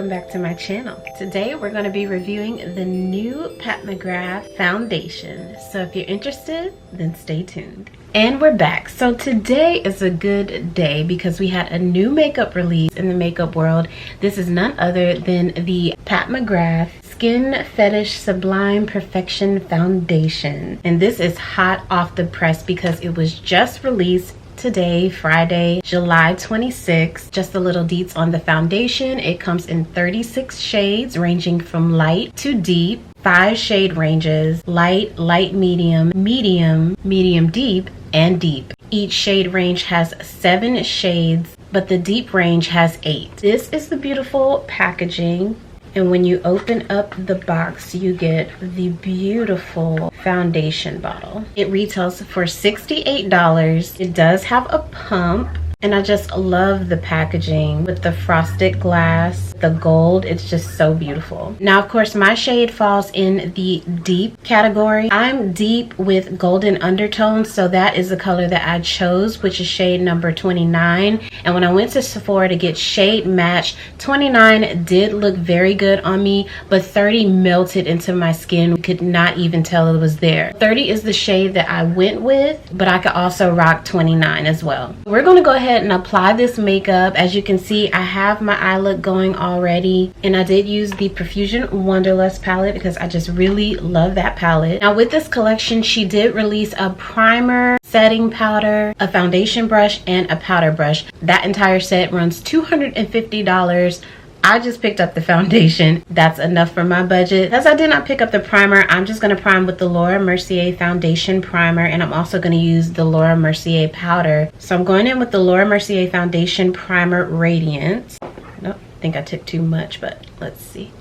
welcome back to my channel. Today we're going to be reviewing the new Pat McGrath foundation. So if you're interested, then stay tuned. And we're back. So today is a good day because we had a new makeup release in the makeup world. This is none other than the Pat McGrath Skin Fetish Sublime Perfection Foundation. And this is hot off the press because it was just released today, Friday, July 26th. Just a little deets on the foundation. It comes in 36 shades ranging from light to deep, 5 shade ranges: light, light medium, medium, medium deep, and deep. Each shade range has 7 shades, but the deep range has 8. This is the beautiful packaging. And when you open up the box, you get the beautiful foundation bottle. It retails for $68. It does have a pump. And I just love the packaging with the frosted glass, the gold. It's just so beautiful. Now, of course, my shade falls in the deep category. I'm deep with golden undertones, so that is the color that I chose, which is shade number 29. And when I went to Sephora to get shade matched, 29 did look very good on me, but 30 melted into my skin. Could not even tell it was there. 30 is the shade that I went with, but I could also rock 29 as well. We're going to go ahead and apply this makeup. As you can see, I have my eye look going already, and I did use the Profusion Wanderlust palette because I just really love that palette. Now with this collection, she did release a primer, setting powder, a foundation brush, and a powder brush. That entire set runs $250. I just picked up the foundation. That's enough for my budget. As I did not pick up the primer, I'm just going to prime with the Laura Mercier foundation primer, and I'm also going to use the Laura Mercier powder. So I'm going in with the Laura Mercier foundation primer Radiance. Nope, I think I took too much, but let's see.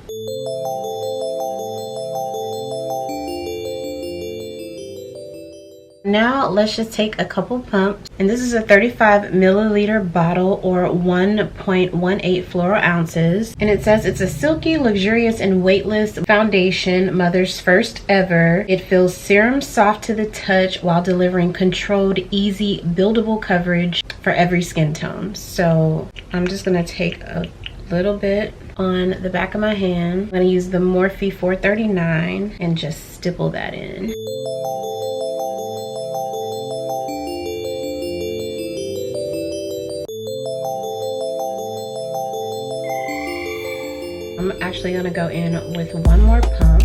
Now let's just take a couple pumps, and this is a 35 milliliter bottle or 1.18 floral ounces, and it says it's a silky, luxurious, and weightless foundation, mother's first ever. It feels serum soft to the touch while delivering controlled, easy, buildable coverage for every skin tone. So I'm just gonna take a little bit on the back of my hand. I'm gonna use the Morphe 439 and just stipple that in. I'm actually going to go in with one more pump.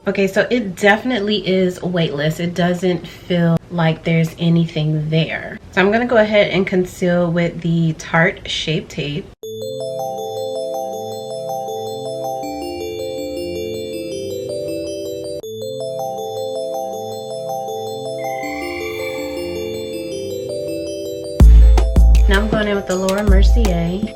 Okay, so it definitely is weightless. It doesn't feel like there's anything there. So I'm going to go ahead and conceal with the Tarte Shape Tape. Now I'm going in with the Laura Mercier.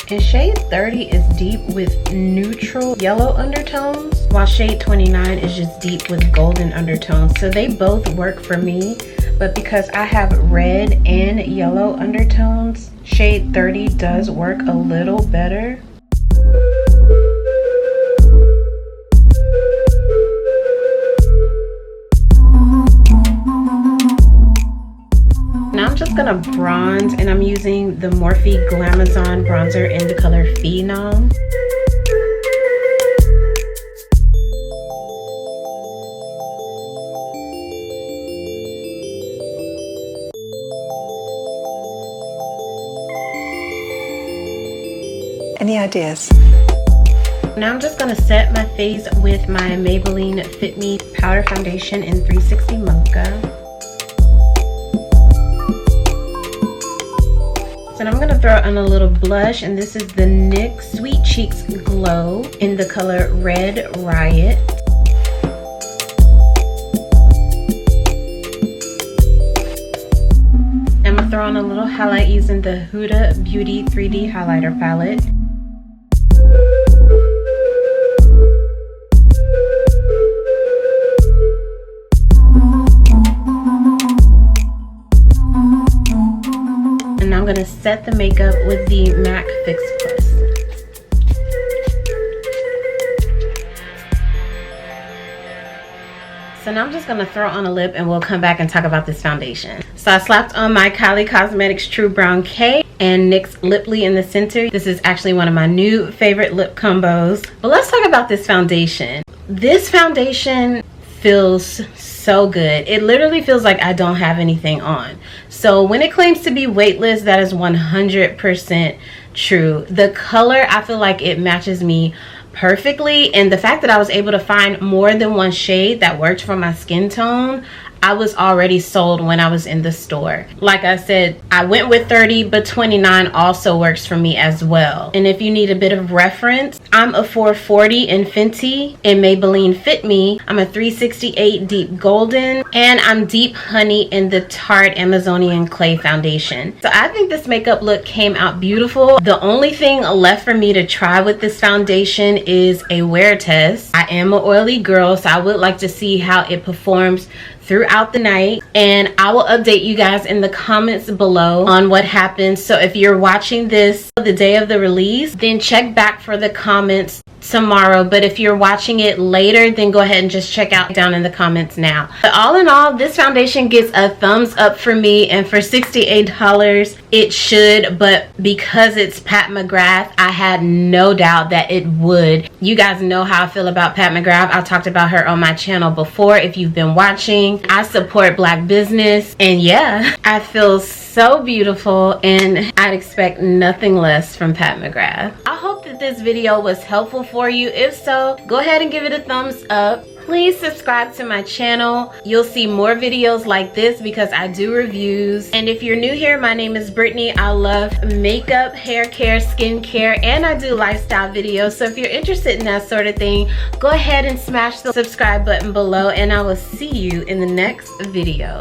And shade 30 is deep with neutral yellow undertones, while shade 29 is just deep with golden undertones. So they both work for me, but because I have red and yellow undertones, shade 30 does work a little better. Now I'm just gonna bronze, and I'm using the Morphe Glamazon bronzer in the color Phenom. Any ideas? Now I'm just gonna set my face with my Maybelline Fit Me powder foundation in 360 Mocha. And I'm going to throw on a little blush, and this is the NYX Sweet Cheeks Glow in the color Red Riot. I'm going to throw on a little highlight using the Huda Beauty 3D highlighter palette. gonna set the makeup with the MAC Fix Plus. So now I'm just gonna throw on a lip and we'll come back and talk about this foundation. So I slapped on my Kylie Cosmetics True Brown K and NYX Liply in the center. This is actually one of my new favorite lip combos. But let's talk about this foundation. This foundation feels so good. It literally feels like I don't have anything on. So when it claims to be weightless, that is 100% true. The color, I feel like it matches me perfectly, and the fact that I was able to find more than one shade that worked for my skin tone, I was already sold when I was in the store. Like I said, I went with 30, but 29 also works for me as well. And if you need a bit of reference, I'm a 440 in Fenty. In Maybelline Fit Me, I'm a 368 Deep Golden, and I'm Deep Honey in the Tarte Amazonian Clay Foundation. So I think this makeup look came out beautiful. The only thing left for me to try with this foundation is a wear test. I am an oily girl, so I would like to see how it performs throughout the night, and I will update you guys in the comments below on what happens. So if you're watching this the day of the release, then check back for the comments tomorrow. But if you're watching it later, then go ahead and just check out down in the comments now. But all in all, this foundation gets a thumbs up for me, and for $68 it should, but because it's Pat McGrath, I had no doubt that it would. You guys know how I feel about Pat McGrath. I talked about her on my channel before if you've been watching. I support Black business, and yeah, I feel so beautiful, and I'd expect nothing less from Pat McGrath. I hope that this video was helpful for you. If so, go ahead and give it a thumbs up. Please subscribe to my channel. You'll see more videos like this because I do reviews. And if you're new here, my name is Brittany. I love makeup, hair care, skin care, and I do lifestyle videos. So if you're interested in that sort of thing, go ahead and smash the subscribe button below, and I will see you in the next video.